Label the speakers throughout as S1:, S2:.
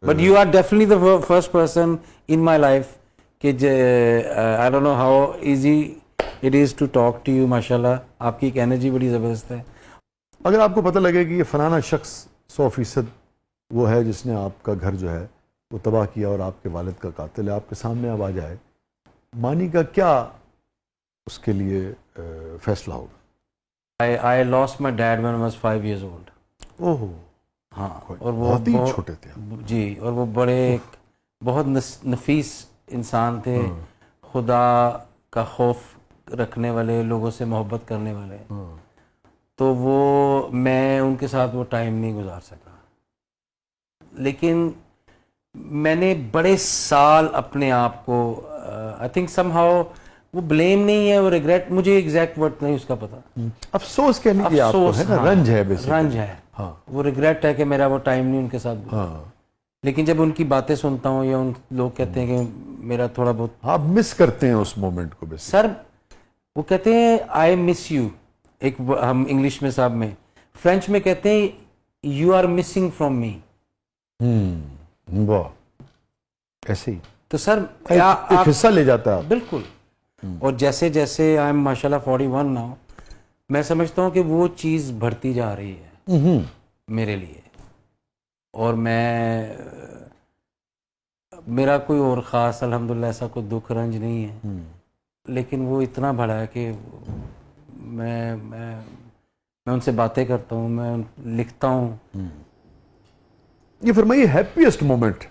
S1: But you are definitely the first person in my life کہ I don't know how easy it is to talk to you. ماشاءاللہ آپ کی ایک energy بڑی زبردست ہے.
S2: اگر آپ کو پتہ لگے کہ یہ فلانا شخص 100% وہ ہے جس نے آپ کا گھر جو ہے وہ تباہ کیا اور آپ کے والد کا قاتل ہے، آپ کے سامنے اب آ جائے، مانی کا کیا اس کے لیے فیصلہ ہوگا؟
S1: I lost my dad when I was 5 years old.
S2: اوہ
S1: ہاں، اور وہ
S2: بہت ہی چھوٹے تھے.
S1: جی، اور وہ بڑے بہت نفیس انسان تھے، خدا کا خوف رکھنے والے، لوگوں سے محبت کرنے والے. تو وہ میں ان کے ساتھ وہ ٹائم نہیں گزار سکا، لیکن میں نے بڑے سال اپنے آپ کو آئی تھنک سم ہاؤ، وہ بلیم نہیں ہے، وہ ریگریٹ، مجھے ایگزیکٹ ورڈ نہیں اس کا پتہ.
S2: افسوس کہنے کی آپ کو ہے نا، رنج ہے بیسیکلی.
S1: رنج ہے، وہ ریگریٹ ہے کہ میرا وہ ٹائم نہیں ان کے ساتھ گزارا. لیکن جب ان کی باتیں سنتا ہوں یا ان لوگ کہتے ہیں کہ میرا تھوڑا بہت
S2: آپ مس کرتے ہیں اس مومنٹ کو.
S1: سر وہ کہتے ہیں آئی مس یو، ایک ہم انگلش میں صاحب میں، فرینچ میں کہتے ہیں you are missing from me.
S2: واہ، ایسے ہی
S1: تو سر
S2: ایک حصہ لے جاتا ہے.
S1: بالکل. اور جیسے جیسے آئی ایم ماشاء اللہ 41 ناؤ، میں سمجھتا ہوں کہ وہ چیز بڑھتی جا رہی ہے میرے لیے. اور میرا کوئی اور خاص الحمدللہ ایسا کوئی دکھ رنج نہیں ہے، لیکن وہ اتنا بڑا ہے کہ میں ان سے باتیں کرتا ہوں، میں لکھتا ہوں.
S2: یہ فرمائیے ہیپیسٹ مومنٹ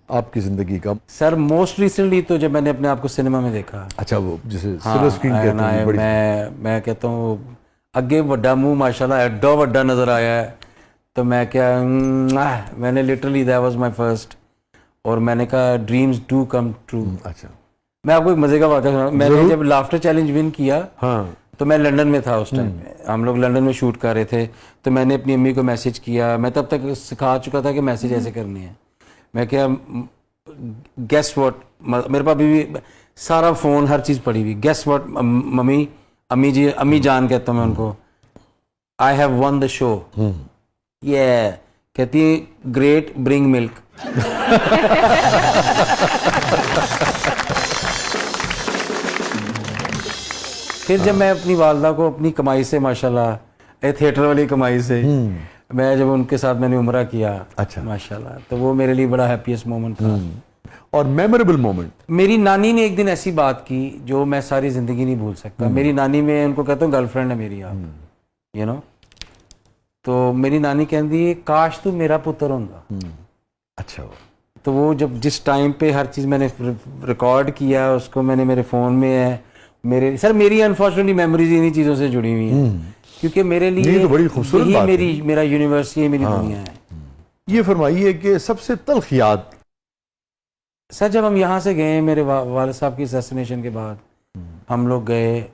S2: آپ کی زندگی کا.
S1: سر موسٹ ریسنٹلی تو جب میں نے اپنے آپ کو سنیما میں دیکھا.
S2: اچھا، وہ جسے سلور اسکرین کہتے ہیں.
S1: میں کہتا ہوں اگے وڈا منہ ماشاءاللہ ایڈا وڈا نظر آیا ہے، تو میں کیا میں نے literally that was my first. اور میں نے کہا ڈریمز ڈو کم ٹرو.
S2: اچھا،
S1: میں آپ کو ایک مزے کا واقعہ سنا. میں نے جب لافٹر چیلنج ون کیا تو میں لنڈن میں تھا اس ٹائم پہ، ہم لوگ لنڈن میں شوٹ کر رہے تھے. تو میں نے اپنی امی کو میسج کیا، میں تب تک سکھا چکا تھا کہ میسج ایسے کرنی ہے. میں کیا گیس واٹ، میرے پاس بھی سارا فون ہر چیز پڑی ہوئی. گیس واٹ ممی، امی جان کہتا ہوں میں ان کو، آئی ہیو ون دا شو. یہ کہتی گریٹ برنگ ملک. پھر جب میں اپنی والدہ کو اپنی کمائی سے ماشاءاللہ تھیٹر والی کمائی سے میں جب ان کے ساتھ میں نے عمرہ کیا ماشاءاللہ، تو وہ میرے لیے بڑا ہیپیسٹ مومنٹ تھا.
S2: اور میموریبل مومنٹ،
S1: میری نانی نے ایک دن ایسی بات کی جو میں ساری زندگی نہیں بھول سکتا. میری نانی، میں ان کو کہتا ہوں گرل فرینڈ ہے میری، آپ یو نو. تو میری نانی کہندی ہے کاش تو میرا پتر ہوندا.
S2: اچھا.
S1: تو وہ جب جس ٹائم پہ ہر چیز میں نے ریکارڈ کیا، اس کو میں نے میرے فون میں ہے. میری انفارچونیٹلی میموریز انہی چیزوں سے جڑی ہوئی ہیں، کیونکہ میرے لیے یہی میرا یونیورس، یہ میری دنیا ہے.
S2: یہ فرمائیے کہ سب سے تلخ یاد.
S1: سر جب ہم یہاں سے گئے میرے والد صاحب کی اسیسینیشن کے بعد، ہم لوگ گئے،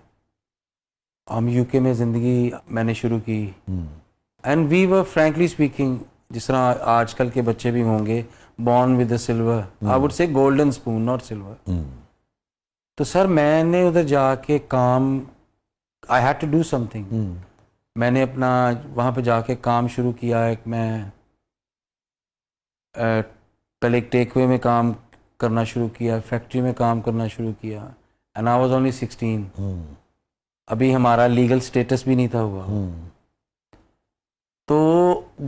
S1: ہم یو کے میں زندگی میں نے شروع کی. And we were frankly speaking, جس طرح آج کل کے بچے بھی ہوں گے، born with a silver, I would say golden spoon, not silver. تو سر میں نے ادھر جا کے کام، I had to do something. میں نے اپنا وہاں پہ جا کے کام شروع کیا. ایک میں پہلے ایک ٹیک وے میں کام کرنا شروع کیا، فیکٹری میں کام کرنا شروع کیا. And I was only 16. ابھی ہمارا لیگل سٹیٹس بھی نہیں تھا ہوا. تو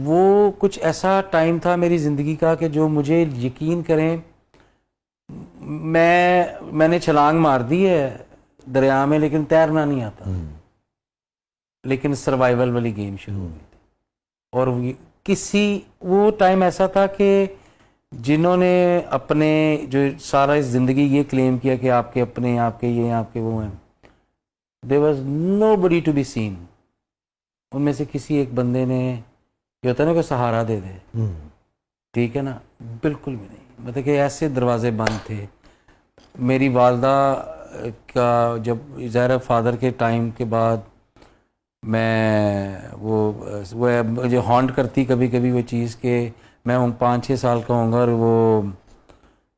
S1: وہ کچھ ایسا ٹائم تھا میری زندگی کا کہ جو مجھے یقین کریں، میں نے چھلانگ مار دی ہے دریا میں، لیکن تیرنا نہیں آتا. لیکن سروائیول والی گیم شروع ہوئی تھی. اور وہ ٹائم ایسا تھا کہ جنہوں نے اپنے جو سارا زندگی یہ کلیم کیا کہ آپ کے اپنے، آپ کے یہ، آپ کے وہ ہیں، there was nobody to be seen. ان میں سے کسی ایک بندے نے، یہ ہوتا ہے نا کہ سہارا دے دے، ٹھیک ہے نا، بالکل بھی نہیں. مطلب کہ ایسے دروازے بند تھے. میری والدہ کا جب ظاہر فادر کے ٹائم کے بعد میں وہ مجھے ہانٹ کرتی کبھی کبھی وہ چیز کہ میں 5-6 سال کا ہوں گا اور وہ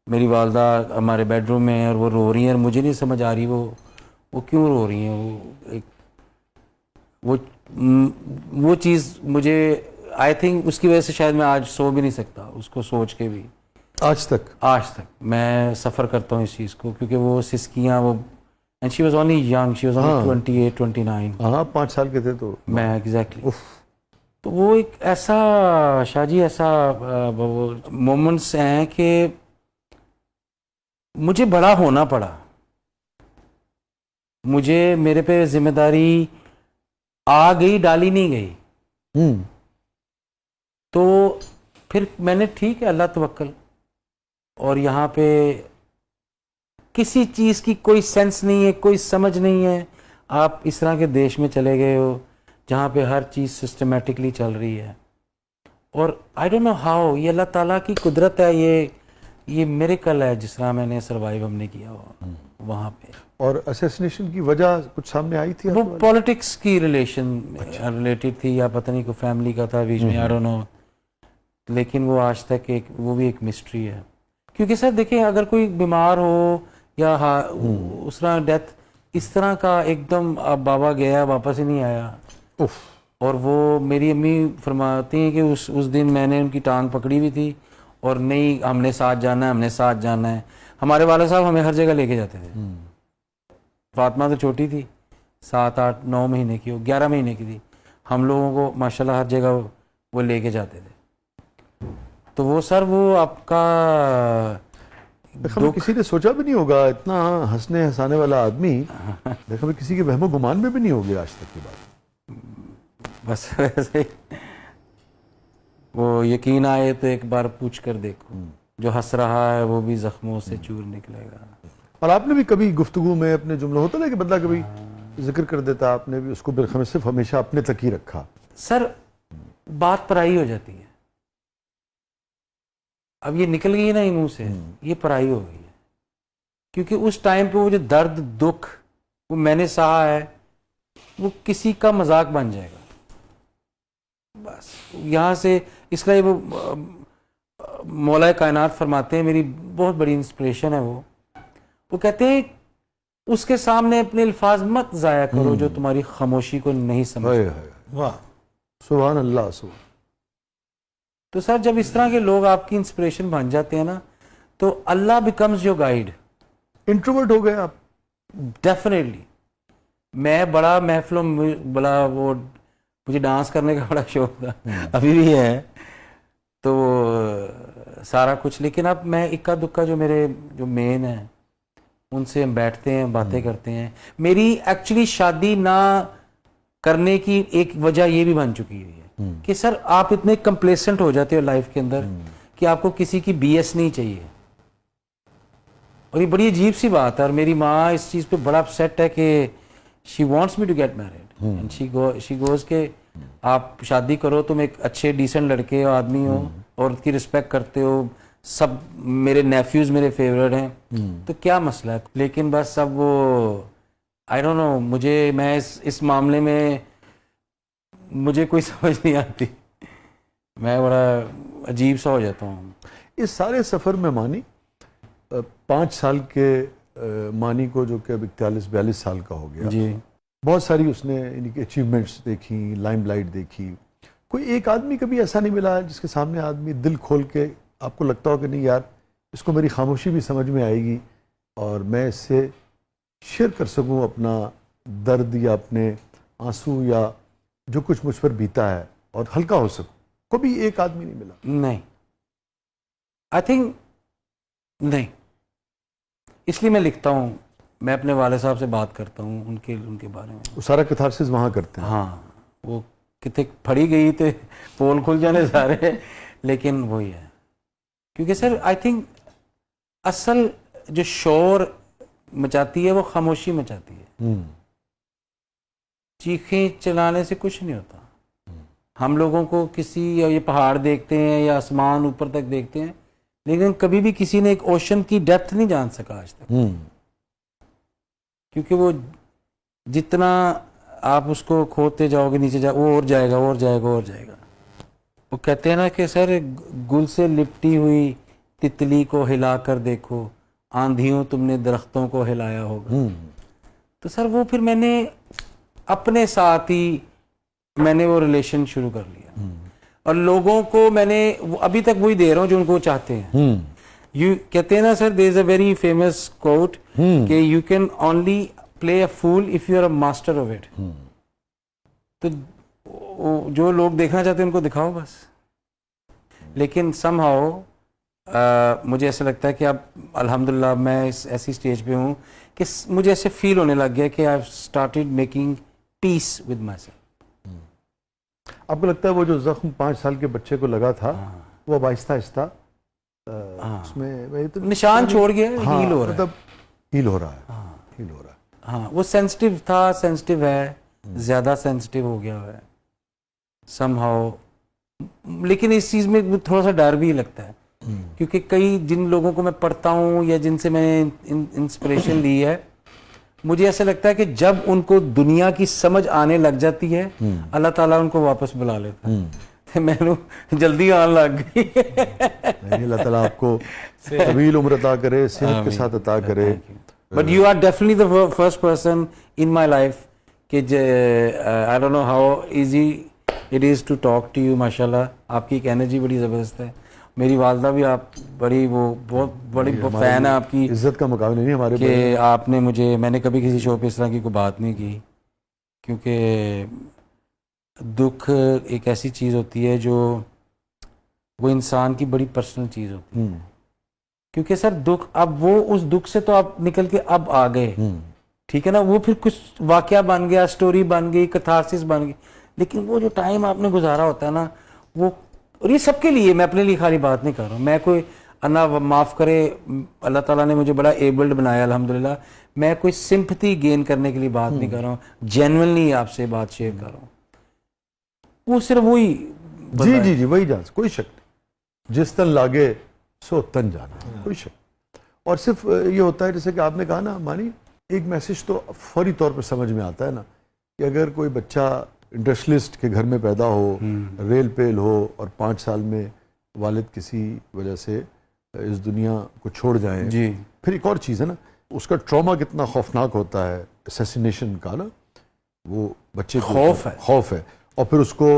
S1: میری والدہ ہمارے بیڈ روم میں ہیں اور وہ رو رہی ہیں، اور مجھے نہیں سمجھ آ رہی وہ کیوں رو رہی ہیں. وہ چیز مجھے آئی تھنک اس کی وجہ سے شاید میں آج سو بھی نہیں سکتا اس کو سوچ کے بھی. آج تک میں سفر کرتا ہوں اس چیز کو, کیونکہ وہ سسکیاں وہ and she was only young, she was only 28 29.
S2: ہاں 5 سال کے تھے تو
S1: میں ایگزیکٹلی. تو وہ ایک ایسا شاہ جی ایسا مومنٹس ہیں کہ مجھے بڑا ہونا پڑا, مجھے میرے پہ ذمہ داری آ گئی, ڈالی نہیں گئی. تو پھر میں نے ٹھیک ہے اللہ توکل, اور یہاں پہ کسی چیز کی کوئی سینس نہیں ہے, کوئی سمجھ نہیں ہے. آپ اس طرح کے دیش میں چلے گئے ہو جہاں پہ ہر چیز سسٹمیٹکلی چل رہی ہے, اور آئی ڈونٹ نو ہاؤ, یہ اللہ تعالیٰ کی قدرت ہے, یہ میریکل ہے جس طرح میں نے سروائیو ہم نے کیا وہاں پہ.
S2: اور اسیسنیشن کی وجہ کچھ سامنے آئی تھی؟
S1: وہ پالیٹکس کی ریلیٹڈ تھی, یا پتہ نہیں کوئی فیملی کا تھا بیچ میں, آئی ڈونٹ نو. لیکن وہ آج تک وہ بھی ایک مسٹری ہے, کیونکہ سر دیکھیں اگر کوئی بیمار ہو یا اس طرح ڈیتھ اس طرح کا ایک دم, اب بابا گیا واپس ہی نہیں آیا. اور وہ میری امی فرماتی ہیں کہ اس دن میں نے ان کی ٹانگ پکڑی ہوئی تھی, اور نہیں ہم نے ساتھ جانا ہے, ہم نے ساتھ جانا ہے. ہمارے والد صاحب ہمیں ہر جگہ لے کے جاتے تھے. فاطمہ تو چھوٹی تھی, 7 8 9 مہینے کی, 11 مہینے کی تھی. ہم لوگوں کو ماشاءاللہ ہر جگہ وہ لے کے جاتے تھے. تو وہ سر وہ آپ کا
S2: کسی نے سوچا بھی نہیں ہوگا, اتنا ہنسنے ہنسانے والا آدمی دیکھو کسی کے وہم و گمان میں بھی نہیں ہوگی آج تک کی بات.
S1: بس ویسے وہ یقین آئے تو ایک بار پوچھ کر دیکھو, جو ہنس رہا ہے وہ بھی زخموں سے چور نکلے گا.
S2: اور آپ نے بھی کبھی گفتگو میں اپنے جملہ ہوتا نا کہ بندہ کبھی ذکر کر دیتا, آپ نے بھی اس کو صرف ہمیشہ اپنے تک ہی رکھا؟
S1: سر بات پرائی ہو جاتی ہے, اب یہ نکل گئی نا منہ سے, یہ پرائی ہو گئی ہے. کیونکہ اس ٹائم پہ وہ جو درد دکھ وہ میں نے سہا ہے, وہ کسی کا مذاق بن جائے گا بس. یہاں سے اس لیے وہ مولا کائنات فرماتے ہیں, میری بہت بڑی انسپریشن ہے وہ کہتے ہیں اس کے سامنے اپنے الفاظ مت ضائع کرو جو تمہاری خاموشی کو نہیں سمجھتا.
S2: واہ سبحان اللہ. سبحان.
S1: تو سر جب اس طرح کے لوگ آپ کی انسپریشن بن جاتے ہیں نا, تو اللہ بیکمز یور گائیڈ.
S2: انٹروورٹ ہو گئے آپ؟
S1: ڈیفینیٹلی. میں بڑا محفلوں بڑا وہ مجھے ڈانس کرنے کا بڑا شوق تھا, ابھی بھی ہے, تو سارا کچھ. لیکن اب میں اکا دکا جو میرے جو مین ہیں ان سے ہم بیٹھتے ہیں, باتیں کرتے ہیں. میری ایکچولی شادی نہ کرنے کی ایک وجہ یہ بھی بن چکی ہوئی ہے کہ سر آپ اتنے کمپلیسنٹ ہو جاتے ہو لائف کے اندر کہ آپ کو کسی کی بی ایس نہیں چاہیے. اور یہ بڑی عجیب سی بات ہے, اور میری ماں اس چیز پہ بڑا اپسیٹ ہے کہ she wants me to get married and she goes کہ آپ شادی کرو, تم ایک اچھے ڈیسنٹ لڑکے ہو, آدمی ہو, عورت کی رسپیکٹ کرتے ہو, سب میرے نیفیوز میرے فیورٹ ہیں, تو کیا مسئلہ ہے. لیکن بس اب وہ آئی ڈونٹ نو, میں اس معاملے میں مجھے کوئی سمجھ نہیں آتی, میں بڑا عجیب سا ہو جاتا ہوں.
S2: اس سارے سفر میں مانی 5 سال کے مانی کو جو کہ اب 41-42 سال کا ہو گیا,
S1: جی
S2: بہت ساری اس نے ان کی اچیومنٹس دیکھی, لائم لائٹ دیکھی. کوئی ایک آدمی کبھی ایسا نہیں ملا جس کے سامنے آدمی دل کھول کے آپ کو لگتا ہو کہ نہیں یار اس کو میری خاموشی بھی سمجھ میں آئے گی اور میں اس سے شیئر کر سکوں اپنا درد یا اپنے آنسو یا جو کچھ مجھ پر بیتا ہے اور ہلکا ہو سکوں؟ کبھی ایک آدمی نہیں ملا؟
S1: نہیں, آئی تھنک نہیں. اس لیے میں لکھتا ہوں, میں اپنے والد صاحب سے بات کرتا ہوں ان کے بارے میں.
S2: وہ سارا کتھارسس وہاں کرتے ہیں؟
S1: ہاں, وہ کتنے پھڑی گئی تھے پول کھل جانے سارے, لیکن وہی ہے. کیونکہ سر آئی تھنک اصل جو شور مچاتی ہے وہ خاموشی مچاتی ہے. چیخیں چلانے سے کچھ نہیں ہوتا. ہم لوگوں کو کسی یہ پہاڑ دیکھتے ہیں یا آسمان اوپر تک دیکھتے ہیں, لیکن کبھی بھی کسی نے ایک اوشن کی ڈیپتھ نہیں جان سکا آج تک. کیونکہ وہ جتنا آپ اس کو کھودتے جاؤ گے نیچے وہ اور جائے گا اور جائے گا اور جائے گا. وہ کہتے ہیں نا کہ سر گل سے لپٹی ہوئی تتلی کو ہلا کر دیکھو, آندھیوں تم نے درختوں کو ہلایا ہوگا. تو سر وہ پھر میں نے اپنے ساتھ ہی میں نے وہ ریلیشن شروع کر لیا, اور لوگوں کو میں نے ابھی تک وہی دے رہا ہوں جو ان کو چاہتے ہیں. You کہتے ہیں نا سر, there is a very famous quote کہ you can only play a fool if you are a master of it. تو جو لوگ دیکھنا چاہتے ہیں ان کو دکھاؤ بس. لیکن somehow مجھے ایسا لگتا ہے کہ اب الحمدللہ میں اس ایسی سٹیج پہ ہوں کہ مجھے ایسے فیل ہونے لگ گیا کہ I've started making peace with myself.
S2: آپ کو لگتا ہے وہ جو زخم 5 سال کے بچے کو لگا تھا وہ اب آہستہ آہستہ اس میں
S1: نشان چھوڑ گیا, ہیل ہو رہا ہے,
S2: مطلب ہیل ہو رہا ہے, ہیل ہو رہا ہے.
S1: ہاں وہ سینسٹیو تھا, سینسٹیو ہے, زیادہ سینسٹیو ہو گیا ہے سم ہاؤ. لیکن اس چیز میں تھوڑا سا ڈر بھی لگتا ہے کیونکہ کئی جن لوگوں کو میں پڑھتا ہوں یا جن سے میں نے انسپریشن لی ہے, مجھے ایسا لگتا ہے کہ جب ان کو دنیا کی سمجھ آنے لگ جاتی ہے اللہ تعالیٰ ان کو واپس بلا لیتا ہے. میں جلدی آن لگ گئی.
S2: اللہ تعالیٰ آپ کو طویل عمر عطا کرے, صحت کے ساتھ عطا کرے.
S1: But you are definitely the first person in my life کہ I don't know how easy it is to talk to you. ماشاءاللہ آپ کی ایک انرجی بڑی زبردست ہے. میری والدہ بھی آپ بڑی بہت بڑی فین ہے آپ کی.
S2: عزت کا مقابلہ نہیں ہمارے
S1: کہ آپ نے مجھے, میں نے کبھی کسی شو پہ اس طرح کی کوئی بات نہیں کی کیونکہ دکھ ایک ایسی چیز ہوتی ہے جو وہ انسان کی بڑی پرسنل چیز ہوتی ہے. کیونکہ سر دکھ, اب وہ اس دکھ سے تو آپ نکل کے اب آ گئے, ٹھیک ہے نا, وہ پھر کچھ واقعہ بن گیا, سٹوری بن گئی, کتھارسس بن گئی. لیکن وہ جو ٹائم آپ نے گزارا ہوتا ہے نا وہ, اور یہ سب کے لیے, میں اپنے لیے خالی بات نہیں کر رہا ہوں. میں کوئی اللہ معاف کرے, اللہ تعالیٰ نے مجھے بڑا ایبلڈ بنایا الحمدللہ. میں کوئی سمپتھی گین کرنے کے لیے بات نہیں کر رہا ہوں, جینوئنلی آپ سے بات شیئر کر رہا ہوں. وہ صرف وہی
S2: جی وہی جان, کوئی شک نہیں. جس تن لاگے سو تن جانا, کوئی شک. اور صرف یہ ہوتا ہے جیسے کہ آپ نے کہا نا مانی, ایک میسج تو فوری طور پہ سمجھ میں آتا ہے نا کہ اگر کوئی بچہ انڈسٹریلسٹ کے گھر میں پیدا ہو, ریل پیل ہو, اور 5 سال میں والد کسی وجہ سے اس دنیا کو چھوڑ جائیں,
S1: جی,
S2: پھر ایک اور چیز ہے نا, اس کا ٹراما کتنا خوفناک ہوتا ہے, اسیسینیشن کا نا, وہ بچے کو خوف ہے. اور پھر اس کو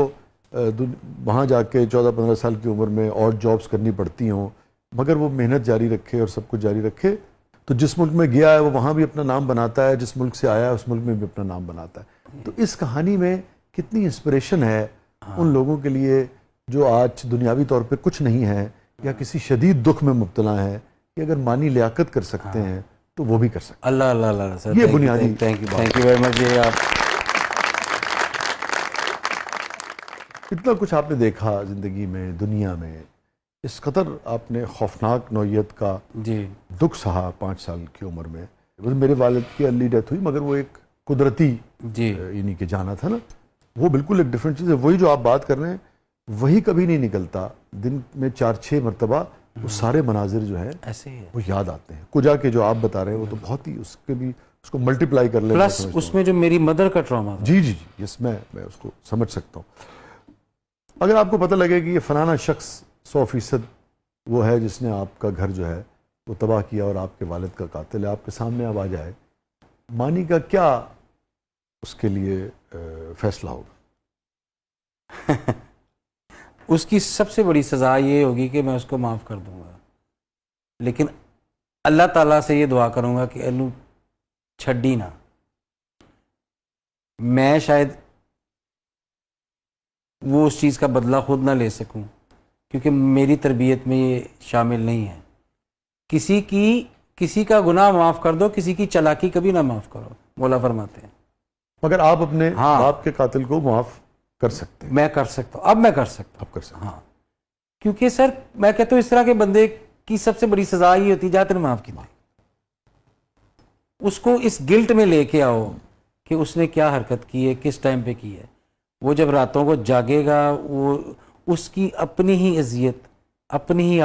S2: وہاں جا کے 14-15 سال کی عمر میں اور جابس کرنی پڑتی ہوں, مگر وہ محنت جاری رکھے اور سب کچھ جاری رکھے, تو جس ملک میں گیا ہے وہ وہاں بھی اپنا نام بناتا ہے, جس ملک سے آیا ہے اس ملک میں بھی اپنا نام بناتا ہے. تو اس کہانی میں کتنی انسپریشن ہے ان لوگوں کے لیے جو آج دنیاوی طور پہ کچھ نہیں ہے یا کسی شدید دکھ میں مبتلا ہیں, کہ اگر مانی لیاقت کر سکتے ہیں تو وہ بھی کر سکتے ہیں.
S1: اللہ سر,
S2: یہ بنیادی
S1: تھینک یو ویری مچ. یہ آپ
S2: اتنا کچھ آپ نے دیکھا زندگی میں, دنیا میں, اس قدر آپ نے خوفناک نوعیت کا دکھ سہا 5 سال کی عمر میں. میرے والد کی ارلی ڈیتھ ہوئی, مگر وہ ایک قدرتی یعنی کہ جانا تھا نا, وہ بالکل ایک ڈفرینٹ چیز ہے. وہی جو آپ بات کر رہے ہیں وہی کبھی نہیں نکلتا. دن میں 4-6 مرتبہ وہ سارے مناظر جو ہیں ایسے وہ یاد آتے ہیں. کجا کے جو آپ بتا رہے ہیں وہ تو بہت ہی, اس کے بھی اس کو ملٹیپلائی کر لیں.
S1: پلس اس میں جو میری مدر کا ٹراما تھا.
S2: جی یس, میں اس کو سمجھ سکتا ہوں. اگر آپ کو پتہ لگے کہ یہ فلانا شخص 100% وہ ہے جس نے آپ کا گھر جو ہے وہ تباہ کیا اور آپ کے والد کا قاتل ہے, آپ کے سامنے اب آ جائے, مانی کا کیا اس کے لیے فیصلہ ہوگا؟
S1: اس کی سب سے بڑی سزا یہ ہوگی کہ میں اس کو معاف کر دوں گا, لیکن اللہ تعالیٰ سے یہ دعا کروں گا کہ اللہ چھڈی نہ. میں شاید وہ اس چیز کا بدلہ خود نہ لے سکوں کیونکہ میری تربیت میں یہ شامل نہیں ہے. کسی کا گناہ معاف کر دو, کسی کی چالاکی کبھی نہ معاف کرو, مولا فرماتے ہیں.
S2: مگر آپ اپنے باپ کے قاتل کو معاف کر سکتے ہیں.
S1: میں کر سکتا ہوں, اب میں کر سکتا ہوں.
S2: آپ کر سکتے ہیں.
S1: ہاں, کیونکہ سر میں کہتا ہوں اس طرح کے بندے کی سب سے بڑی سزا یہ ہوتی ہے جا تیرے معاف کی. اس کو اس گلٹ میں لے کے آؤ کہ اس نے کیا حرکت کی ہے, کس ٹائم پہ کی ہے. وہ جب راتوں کو جاگے گا وہ اس کی اپنی ہی اذیت, اپنی ہی